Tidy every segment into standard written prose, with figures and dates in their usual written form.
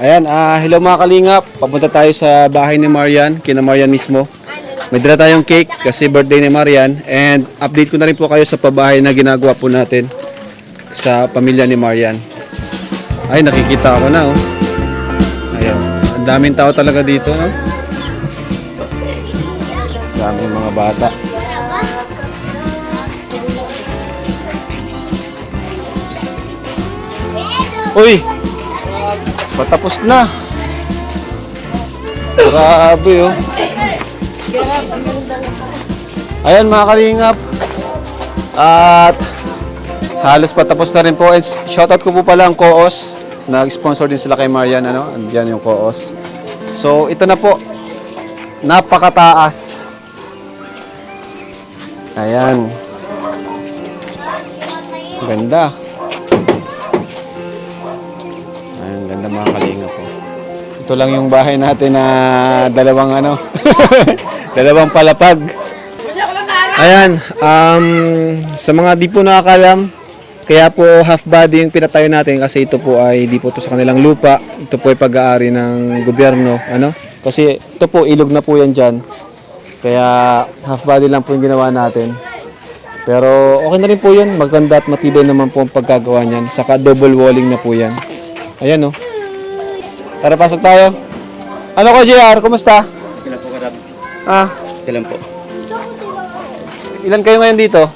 Ayan, hello mga kalingap. Papunta tayo sa bahay ni Marian, kina Marian mismo. May dala tayong cake kasi birthday ni Marian. And update ko na rin po kayo sa pabahay na ginagawa po natin sa pamilya ni Marian. Ay, nakikita ako na oh. Ayan, ang daming tao talaga dito, no? Daming mga bata. Uy! Patapos na. Grabe oh. Ayan mga kalingap. At halos patapos na rin po. And shoutout ko po pala ang Koos. Nag-sponsor din sila kay Marian. Ano? Andiyan yung Koos. So ito na po. Napakataas. Ayan. Ganda. Ganda mga kalinga po. Ito lang yung bahay natin na dalawang ano, dalawang palapag. Ayan, sa mga di po nakakalam, kaya po half body yung pinatayo natin kasi ito po ay di po to sa kanilang lupa. Ito po ay pag-aari ng gobyerno, ano? Kasi ito po ilog na po yan dyan. Kaya half body lang po yung ginawa natin. Pero okay na rin po yun, maganda at matibay naman po ang pagkagawa niyan. Saka double walling na po yan. Ayan oh. Tara, pasok tayo. Ano ko, JR? Kumusta? Ilan po karap? Ilan po? Ilan kayo ngayon dito?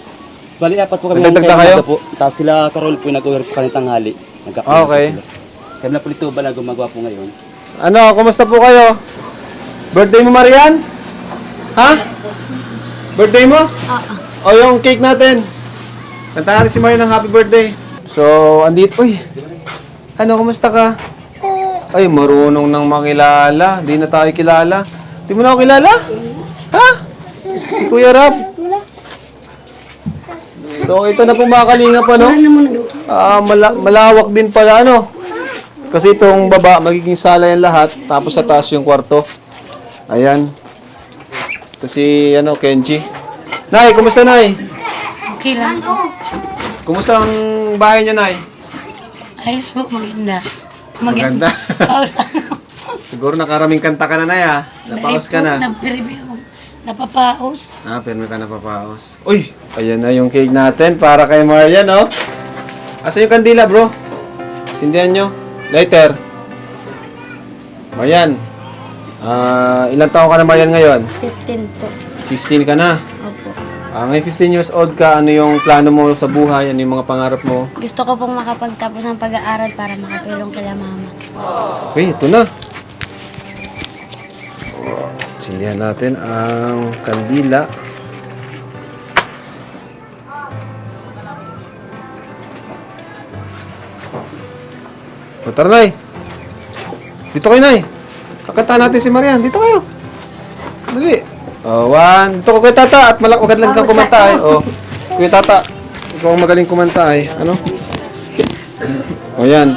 Bali, apat po kami. Nagdagdag kayo? Po. Tapos sila Karol po nag-uwer po kanina tanghali. Okay. Sila. Kami na po ito ba na gumagawa po ngayon? Ano, kumusta po kayo? Birthday mo, Marian? Ha? Birthday mo? O yung cake natin. Kanta natin si Marian ng happy birthday. So, andito. Uy, ano, kumusta ka? Ay, marunong nang makilala. Di na tayo kilala. Di mo na ako kilala? Ha? Si Kuya Rab. So, ito na po mga kalingap, ano? Malawak din pala, ano? Kasi itong baba, magiging sala yan lahat. Tapos sa taas yung kwarto. Ayan. Ito si, ano, Kenji. Nay, kumusta, Nay? Okay lang po. Kumusta ang bahay niyo, Nay? Ayos po, maganda. Maganda. Paus na. Siguro nakaraming kanta ka na, Nay, ha? Napaos ka na. Napapaos. Pero ka napapaos. Uy! Ayan na yung cake natin para kay Marian, oh. Asa yung kandila, bro? Sindihan nyo. Lighter. Marian. Ilang taon ka na, Marian, ngayon? 15 po. 15 ka na. Opo. Ngayon 15 years old ka. Ano yung plano mo sa buhay? Ano yung mga pangarap mo? Gusto ko pong makapagtapos ng pag-aaral para makatulong kila mama. Okay, ito na. Sindihan natin ang kandila. O, tara, Nay. Dito kayo, Nay. Kakanta natin si Marian. Dito kayo. Dali. One. Ito ko Kuya Tata. At magaling kang kumanta eh. Kuya Tata. Ikaw ang magaling kumanta eh. Ano? Yan.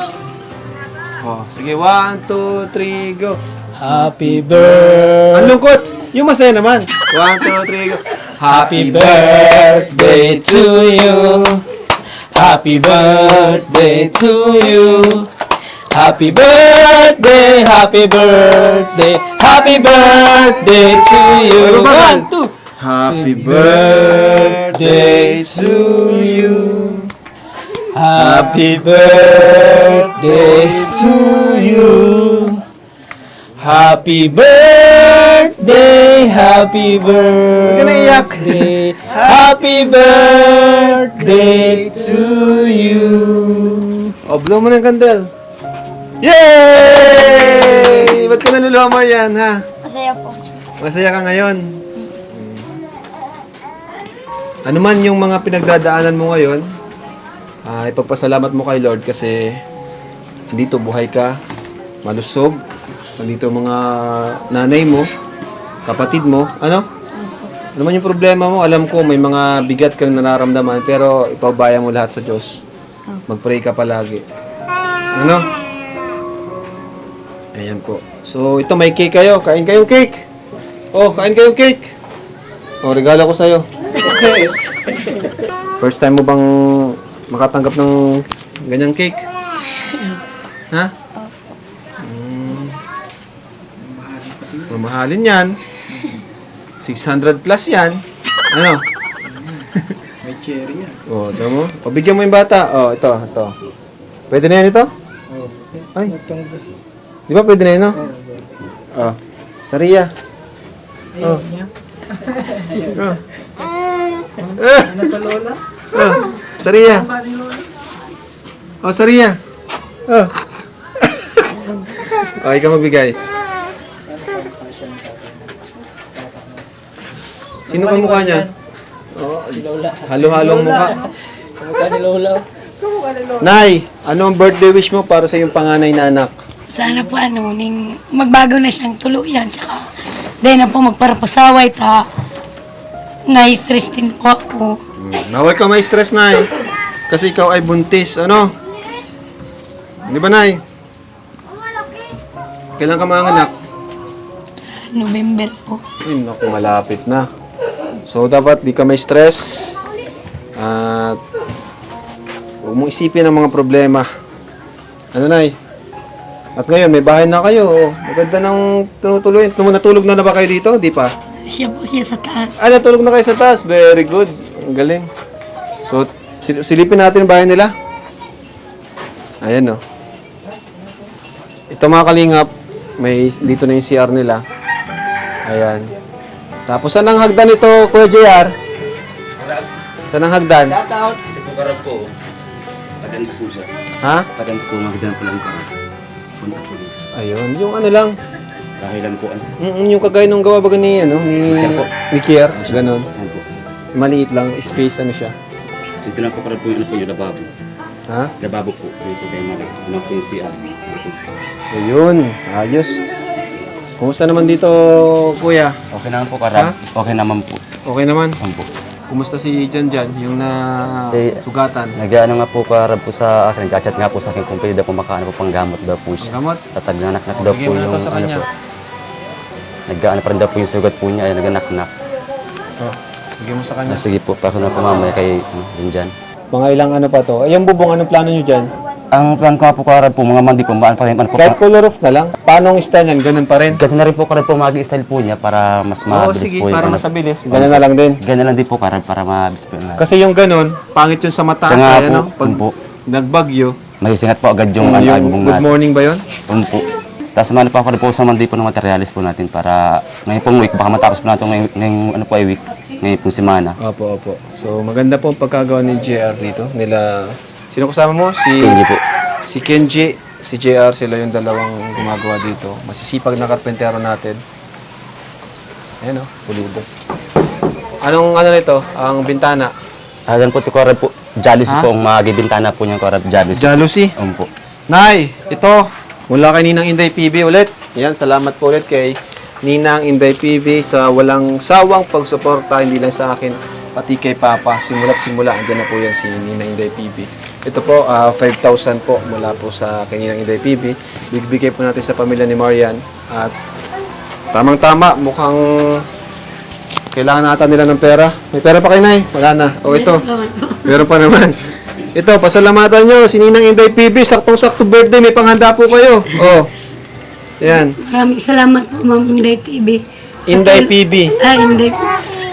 Sige. 1, 2, 3, go. Happy birthday! Ang lungkot. Yung masaya naman. 1, 2, 3, go. Happy birthday to you. Happy birthday to you. Happy birthday, happy birthday, happy birthday to you. 1, 2. Happy birthday to you. Happy birthday to you. Happy birthday, happy Huwag ka naiyak. birthday, happy birthday to you. Blow mo ng candle. Yay! Ba't ka naluluha, Marian, ha? Masaya po. Masaya ka ngayon. Ano man yung mga pinagdadaanan mo ngayon, ipagpasalamat mo kay Lord kasi andito buhay ka, malusog, andito mga nanay mo, kapatid mo, ano? Ano man yung problema mo, alam ko may mga bigat kang nararamdaman pero ipabaya mo lahat sa Diyos. Mag-pray ka palagi. Ano? Ayan po. So, ito may cake kayo. Kain kayong cake. Kain kayong cake. Regalo ko sa'yo. First time mo bang makatanggap ng ganyang cake? Ha? Mamahalin yan. 600 plus yan. Ano? May cherry yan. Oh, ito mo. O, bigyan mo yung bata. Oh, ito. Pwede na yan ito? Oh. Ay. Di ba pwede na yun, no? Oh. Saria. Oh. Oh. Nasa lola? Oh. Saria. Oh, Saria. Oh. Oh, ikaw magbigay. Sino ka mukha niya? Oh, Si lola. halo-halong mukha. Kamukha ni lola. Nay, ano ang birthday wish mo para sa iyong panganay na anak? Sana po ning magbago na siyang tuluyan. Tsaka, dahil na po magparapasaway ta. Na-stress din po ako. Bawal ka may stress, Nay. Kasi ikaw ay buntis, ano? Di ba, Nay? Kailan ka manganak? November po. Ay, naku, malapit na. So, dapat di ka may stress. At huwag mong isipin ang mga problema. Ano, Nay? At ngayon, may bahay na kayo. Oh. Maganda ng tunutuloy. Natulog na ba kayo dito? Di pa? Siya po siya sa taas. Ah, natulog na kayo sa taas. Very good. Ang galing. So, silipin natin yung bahay nila. Ayan, oh. Ito mga kalingap, may dito na yung CR nila. Ayan. Tapos, saan ang hagdan ito, Kuya JR? Saan ang hagdan? Ito po karap po. Tagan po siya. Ha? Tagan po, magdan po lang karap. Punta po dito. Ayun, yung ano lang. Dahilan po ano. Yung kagaya nung gawa baga ni, ano, Kier po. ni Kier. Ganon. Ano po. Maliit lang, space, ano siya. Dito lang po karap po yung ano po yung lababo. Ha? Lababo po. Dito kayo mali. Ano po yung CR. Ayun, ayos. Kumusta naman dito, Kuya? Okay naman po karap. Okay naman po. Okay naman. Ano po. Kumusta si Janjan, yung na sugatan? Nag-ano nga po karap po sa akin. Nag-chat nga po sa akin kung pwede daw po makaano po panggamot daw po siya. Gamot? Tatagnanak-nak daw bigyan po mo na yung to sa ano kanya. po. Nag-ano pa rin daw po yung sugat po niya. Ay nag-nak-nak. Oh, bigyan mo sa kanya. Sige po. Para ko na po mamaya kay Janjan. Mga ilang ano pa to? Ay, yung bubong, anong plano nyo dyan? Ang plan ko nga po karap po mga mandi po. Ano po. Kahit color roof na lang? Paano ang style yan? Ganun pa rin? Ganun na rin po karap po mag-style po niya para mas Oo, mabilis sige, po yung para ano. mas mabilis. Ganun na lang din. Ganun lang din po karap para mabilis po yung Kasi yung ganun, pangit yun sa mataas. Tsaka Ay, po, ano? Pag po. nagbagyo, Masisingat po agad yung ano, yung album good natin. morning ba yun? Po. Tapos mali pa ako rin po sa mandi po ng materialis po natin para ngayon pong week, baka matapos po natin ngayong ano po ay week, ngayon pong semana. Opo, opo. So, maganda po ang pagkagawa ni JR dito. Nila, sino kasama mo? Si Kenji po. Si Kenji, si JR, sila yung dalawang gumagawa dito. Masisipag na karpentero natin. Ayan o, pulido. Anong ano nito? Ang bintana? Hagan po ito karap po, jealousy po ang magibintana po niyang karap, jealousy. Jealousy. Po. Nay, ito. Mula kay Ninang Inday PB ulit. Yan, salamat po ulit kay Ninang Inday PB sa walang sawang pagsuporta, hindi lang sa akin, pati kay Papa. Simula't simula, andyan na po yan si Ninang Inday PB. Ito po, 5,000 po mula po sa kay Ninang Inday PB. Bibigay po natin sa pamilya ni Marian. At tamang-tama, mukhang kailangan nata nila ng pera. May pera pa kayo, Nay? Wala na. O ito, meron pa naman. Ito, pasalamatan nyo, si Ninang Inday PB, saktong-sakto birthday, may panghanda po kayo. Oh, yan. Maraming salamat po, Ma'am Inday TV. Inday PB. Inday.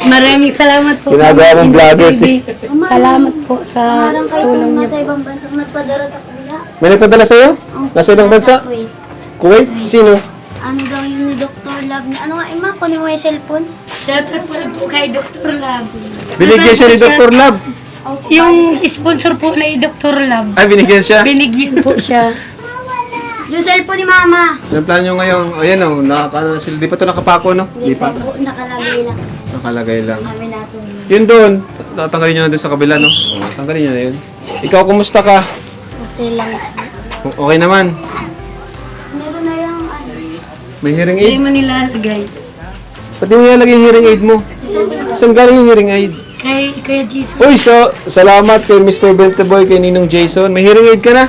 Maraming salamat po. Ginagawa mong Ma'am Inday vloggers, TV. Salamat po sa Parang kayo tulong niyo sa po. ibang bansa nagpadara sa kabila. May nagpadala sa'yo? Nasa ibang bansa? Wait. Kuwait? Sino? Ano daw yung ni Dr. Love na, ano nga, Ima, kunin mo yung cellphone? Shout out po kay Dr. Lab. Binigyan siya ni Dr. Lab. Yung sponsor po na Dr. Lab. Ay, binigyan siya. Binigyan po siya. Yung cellphone ni Mama. Anong plano nyo ngayon? Ayan o, sila, di pa ito nakapako, no? Di pa. Po, nakalagay lang. Nakalagay lang. Kami natulog. Yun doon, tatanggalin nyo na doon sa kabila, no? Oo, tanggalin nyo na yun. Ikaw, kumusta ka? Okay lang. Okay naman. Meron na yung ano. May hearing Hindi aid? mo nilalagay. Pati mo nilalagay yung hearing aid mo. Saan galing yung hearing aid? Kaya Jesus. Uy, so, salamat kay Mr. Benteboy, kay Ninong Jason. May hearing aid ka na?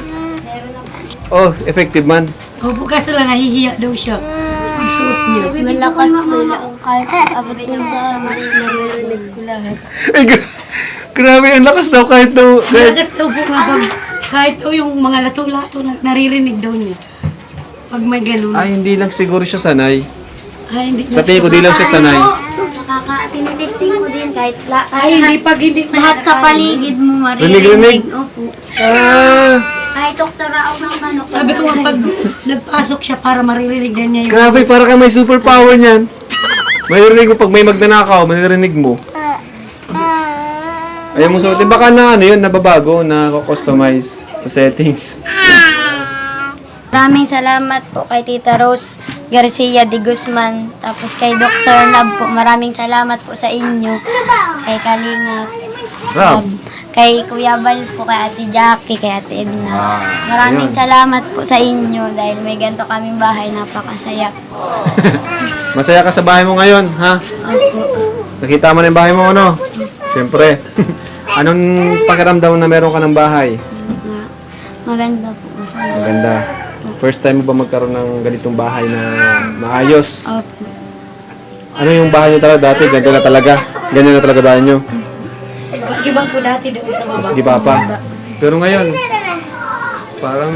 Oh, effective man. Opo, kaso lang nahihiya daw siya. Ang suot niya. Malakas ko lang. Kahit abot din sa amin, naririnig ko lahat. Ay, grabe, ang lakas daw kahit daw. Malakas daw po nga pag kahit daw yung mga lato-lato naririnig daw niya. Pag may ganun. Ay, hindi lang siguro siya sanay. Ay, hindi Sa tingin ko, di lang siya sanay. Nakaka-tinitesting ko din kahit Ay, hindi pag hindi lahat sa paligid mo Rinig-rinig? maririnig. Opo. Ah, Kahit Dr. Raog ng manok. Sabi ko nga, pag nagpasok siya para maririnig din niya yung... grabe, para ka may superpower niyan. Maririnig mo pag may magnanakaw, maririnig mo. Ayaw mo suotin. Baka na ano yun, nababago, na-customize sa settings. Maraming salamat po kay Tita Rose Garcia de Guzman. Tapos kay Dr. Lab po. Maraming salamat po sa inyo. Kay Kalingap. Rab. Kay Kuya Bal po, kay Ate Jackie, kay Ate Edna. Maraming salamat po sa inyo dahil may ganito kaming bahay. Napakasaya. Masaya ka sa bahay mo ngayon, ha? Opo. Nakita mo na yung bahay mo, ano? Siyempre. Anong pakiramdam na meron ka ng bahay? Maganda po. Masaya. Maganda. First time mo ba magkaroon ng ganitong bahay na maayos? Opo. Ano yung bahay nyo talaga dati? Ganito na talaga? Ganyan na talaga bahay nyo? Ibang ko dati doon sa baba. Sige pa. Pero ngayon, parang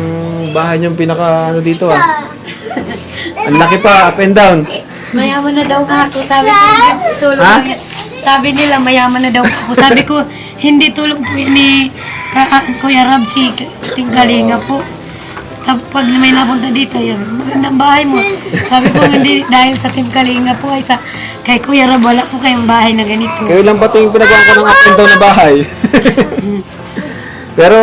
bahay nyo yung pinaka ano dito ah. Ang laki pa, up and down. Mayaman na daw ako. Sabi ko, hindi tulong. Ha? Sabi nila, mayaman na daw ako. Sabi ko, hindi tulong po yan ni Kuya Rab, si Tingkalinga po. Tapos pag may napunta dito, yun, magandang bahay mo. Sabi ko, hindi dahil sa Team Kalinga po, ay sa kay Kuya Rab, wala po kayong bahay na ganito. Kayo lang ba ito yung pinagawa ko ng up and down na bahay? Pero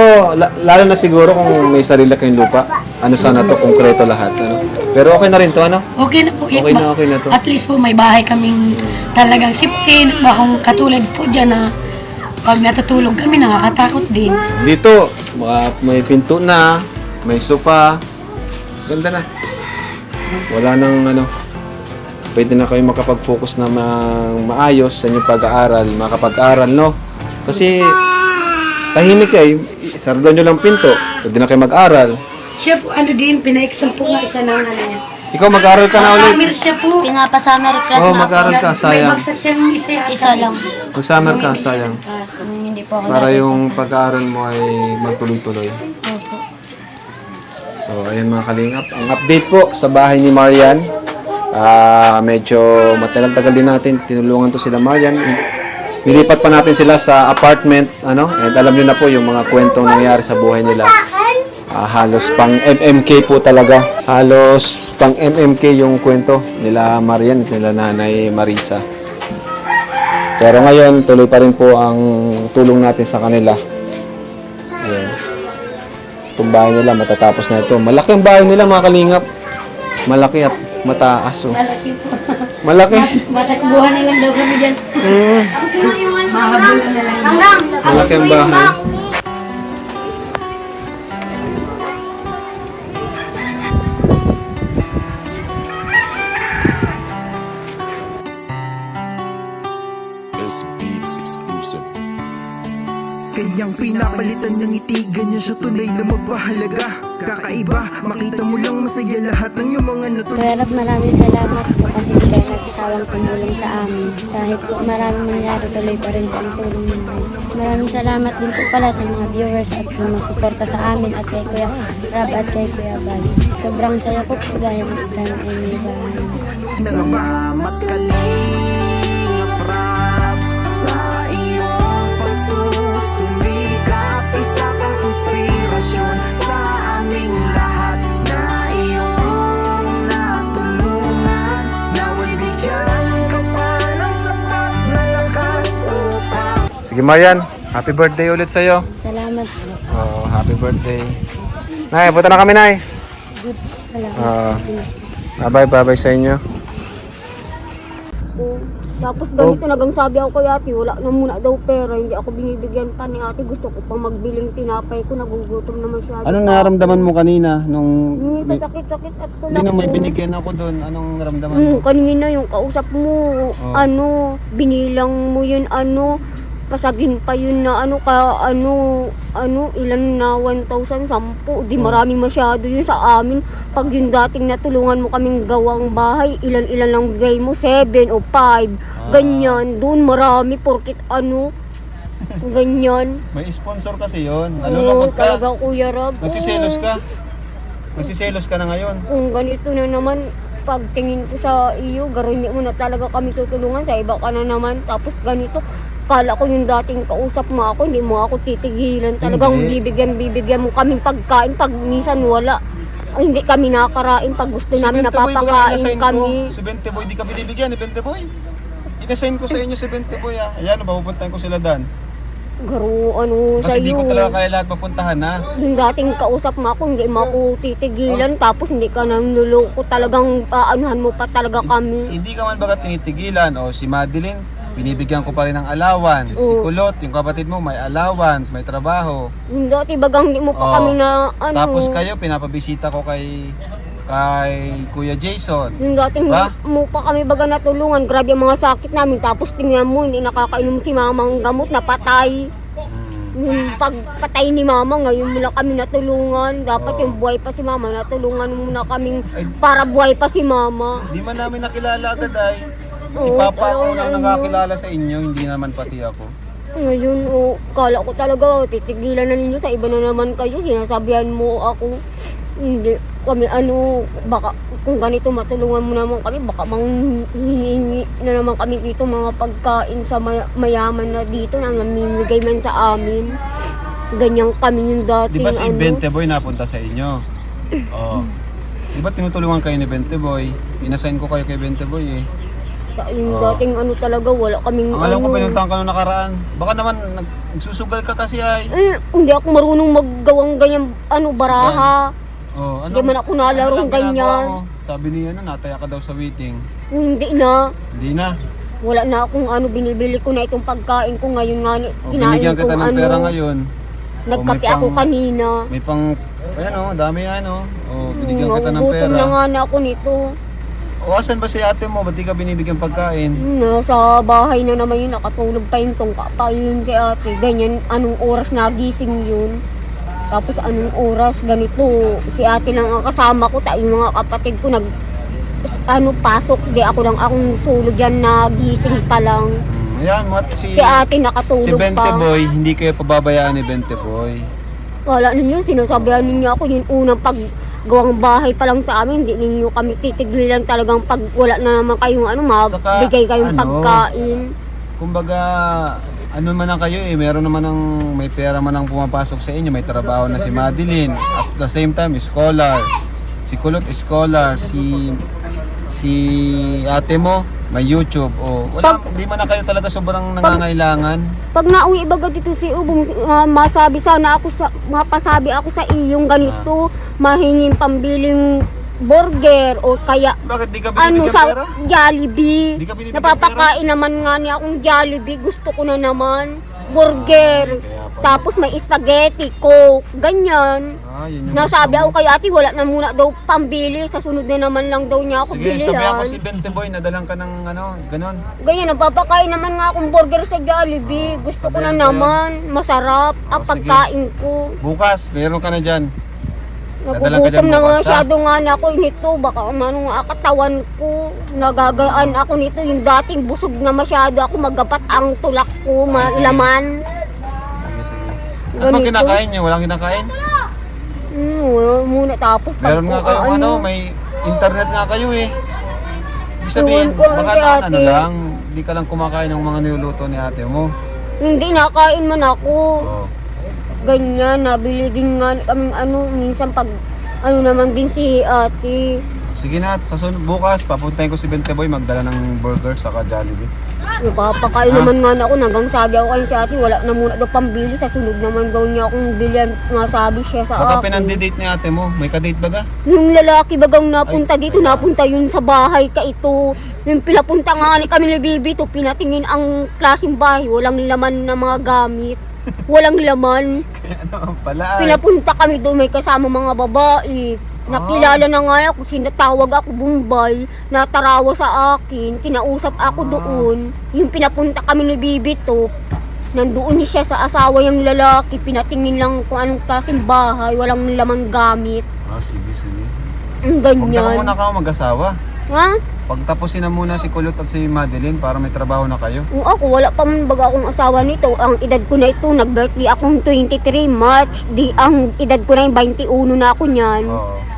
lalo na siguro kung may sarili kayong lupa, ano sana to, konkreto lahat. Ano? Pero okay na rin to, ano? Okay na po. Okay na to. At least po may bahay kaming talagang safety. Bakong katulad po dyan na pag natutulog kami, nakakatakot din. Dito, may pinto na, may sofa. Ganda na. Wala nang ano. Pwede na kayo makapag-focus na maayos sa inyong pag-aaral, makapag-aral, no? Kasi tahimik kayo, sarado nyo lang pinto, pwede na kayo mag-aral. Siya po, ano din, pina-exam po nga siya ng ano niya. Ikaw mag-aral ka na ulit. Summer siya po. Pinapa-summer class Oo, na mag-aral ka, May sayang. bagsak siyang isa yata. Isa lang. Mag-summer ka, sayang. Hindi po ako Para dati. yung pag-aaral mo ay magtuloy-tuloy. Opo. So, ayan mga kalingap. Ang update po sa bahay ni Marian. Medyo matagal-tagal din natin. Tinulungan to sila Marian. Nilipat pa natin sila sa apartment. Ano? And alam nyo na po yung mga kwentong nangyari sa buhay nila. Halos pang MMK po talaga. Halos pang MMK yung kwento nila Marian, nila Nanay Marisa. Pero ngayon, tuloy pa rin po ang tulong natin sa kanila. Ayan. Itong bahay nila, matatapos na ito. Malaki ang bahay nila, mga kalingap. Malaki at mataas. Oh. Malaki po. Malaki. Matakbuhan na lang daw kami dyan. Mahabulan na lang daw. Malaki ang bahay. This Beats exclusive. Kanyang pinapalitan ng ngiti, ganyan siya tunay na magpahalaga. Kakaiba, makita mo lang masaya lahat ng iyong mga natuloy. Kuya Rob, maraming salamat po kasi hindi kayo nagsasawang tumulong sa amin. Kahit po maraming nangyari, tuloy pa rin po ang tulong namin. Maraming salamat din po pala sa mga viewers at sumusuporta sa amin at kay Kuya Rob at kay Kuya Bal. Sobrang saya po po dahil kami ay may bahay. Salamat Kalingap Rab sa iyong pagsusumikap. Isa kang inspirasyon sa aming lahat na iyong natulungan. Nawa'y bigyan ka pa ng sapat na lakas upang Sige Marian, happy birthday ulit sa'yo. Salamat po. Oh, happy birthday. Nay, punta na kami, Nay. Salamat. Bye-bye sa inyo. Tapos ganito nagang sabi ako kay ate, wala na muna daw pera, hindi ako binibigyan pa ni ate, gusto ko pang magbiling tinapay ko, nagugutom naman siya. Anong naramdaman mo kanina nung Sa sakit-sakit at tulak hindi nung may ko. binigyan ako doon? Anong naramdaman mo? Kanina yung kausap mo, binilang mo yun, pasagin pa yun na ilan na 1,000, 10. Di marami masyado yun sa amin. Pag yung dating natulungan mo kaming gawang bahay, ilan-ilan lang bigay mo, 7 o 5. Ganyan, doon marami, porkit ganyan. May sponsor kasi yun. Oo, talaga Kuya Rob. Nagsiselos ka? Nagsiselos ka na ngayon? Kung ganito na naman, pagtingin ko sa iyo, garo hindi mo na talaga kami tutulungan, sa iba ka na naman. Tapos ganito, kala ko yung dating kausap mo ako, hindi mo ako titigilan. Talagang bibigyan mo kaming pagkain pag minsan wala. Ay, hindi kami nakakarain pag gusto namin napapakain kami. Si 20 boy, di ka binibigyan ni 20 boy. Inasign ko sa inyo si 20 boy ah. Ayan, papupuntahan ko sila dan. Garo, ano Kasi di sa'yo. ko talaga kaya lahat mapuntahan ha. Yung dating kausap mo ako, hindi mo ako titigilan. Tapos hindi ka nang nuloko. Talagang aanuhan mo pa talaga kami. Hindi ka man baga tinitigilan. O si Madeline, binibigyan ko pa rin ng allowance. Si Kulot, yung kapatid mo, may allowance, may trabaho. Yung dati bagang hindi mo pa Oo. kami na ano. Tapos kayo, pinapabisita ko kay Kuya Jason. Yung dating Ba? mo pa kami baga natulungan. Grabe ang mga sakit namin. Tapos tingnan mo, hindi nakakainom si mamang gamot, napatay. Yung pagpatay ni mama, ngayon mo lang kami natulungan. Dapat yung buhay pa si mama, natulungan mo na kaming para buhay pa si mama. Di man namin nakilala agad ay. Si Oo, Papa talagang ang unang ano. nakakilala sa inyo, hindi naman pati ako. Ngayon, kala ko talaga, titigilan na ninyo, sa iba na naman kayo, sinasabihan mo ako. Hindi kami baka kung ganito matulungan mo naman kami, baka manghihingi na naman kami dito mga pagkain sa mayaman na dito na namimigay man sa amin. Ganyan kami yung dati. Di ba si 20 boy napunta sa inyo? Oo. Di ba tinutulungan kayo ni 20 boy? Inassign ko kayo kay 20 boy eh. Yung dating talaga, wala kaming Ang alam ko pinuntahan ka nung nakaraan. Baka naman nagsusugal ka kasi ay. Hindi ako marunong maggawang ganyan baraha. Oh, Hindi man ako nalarong lang ginagawa ganyan. mo? Sabi ni nataya ka daw sa waiting. Hindi na. Hindi na. Wala na akong binibili ko na itong pagkain ko ngayon nga. O, Kinain binigyan kita kong ng pera ngayon. Nagkape may ako pang- kanina. May pang, dami binigyan kita ng Nagugutom pera. na nga na ako nito. O, asan ba si ate mo? Ba't di ka binibigyan pagkain? Nasa bahay na naman yun, nakatulog pa yung tungka pa yun si ate. Ganyan, anong oras nagising yun. Tapos anong oras, ganito. Si ate lang ang kasama ko, yung mga kapatid ko pasok. Di ako lang akong sulog yan, nagising pa lang. Ayan, Si ate si nakatulog 20 pa. boy, hindi kayo pababayaan ni 20 boy. Wala ninyo, sinasabihan ninyo ako yung unang paggawang bahay pa lang sa amin, hindi ninyo kami titigilan talagang pag wala na naman kayong Saka, magbigay kayong pagkain. Kumbaga, ano man ang kayo meron naman may pera man ang pumapasok sa inyo, may trabaho na si Madeline, at the same time, scholar. Si Kulot, scholar, si ate mo, may YouTube. Hindi man na kayo talaga sobrang nangangailangan. Pag nauwi baga dito si Ubong, mapasabi ako sa iyong ganito, mahingin pambiling burger o kaya Bakit di ka binibigyan sa pera? Jollibee. Di ka binibigyan Napapakain naman nga niya akong Jollibee. Gusto ko na naman. Burger. Tapos may spaghetti, coke, ganyan. Yun yung Nasabi gusto ako mo. kay ate, wala na muna daw pambili. Sa sunod na naman lang daw niya ako Sige, sabihan ko bilihan. si 20 boy, nadalang ka ng ganon. Ganyan, napapakain naman nga akong burger sa Jollibee. Gusto ko na Sabihan ko naman. Masarap ang sige. pagkain ko. Bukas, meron ka na dyan. Dadalang ka dyan Nagugutom na nga bukas, ha? masyado nga na ako nito. Baka manong katawan ko. Nagagaan ako nito. Yung dating busog na masyado ako. Magapat ang tulak ko. Malaman. Sige. Ano bang Ganito. kinakain niyo? Walang kinakain? Wala muna. Tapos Meron nga kayong may internet nga kayo eh. Ibig sabihin, Ewan ko, baka ate. naman lang, di ka lang kumakain ng mga niluluto ni ate mo. Hindi nakain man ako. Oh. Ganyan. Nabili din nga kaming minsan pag naman din si ate. Sige na, sa bukas, papuntahin ko si 20 boy, magdala ng burger saka Jollibee. Napapakain naman nga na ako, nagang sabi ako kay si ate, wala na muna daw pambili, sa sunod naman daw niya akong bilyan, masabi siya sa Baka akin. pinandidate ni ate mo, may kadate baga? Yung lalaki bagang napunta dito, napunta yun sa bahay ka ito. Yung pinapunta nga ni kami ni Bibi to, pinatingin ang klaseng bahay, walang laman na mga gamit. Walang laman. Kaya naman pala ay. Pinapunta kami doon, may kasama mga babae. Nakilala na nga ako, sinatawag ako Bombay, natarawa sa akin, kinausap ako doon. Yung pinapunta kami ni Bibi to, nandoon siya sa asawa yung lalaki, pinatingin lang kung anong klaseng bahay, walang lamang gamit. Sige. Ang Huwag na ganyan. muna kayo mag-asawa. Ha? Pagtapusin na muna si Kulot at si Madeline para may trabaho na kayo. Kung ako, wala pa man baga akong asawa nito. Ang edad ko na ito, nag-birthday akong 23 March. Ang edad ko na yung 21 na ako niyan. Oo.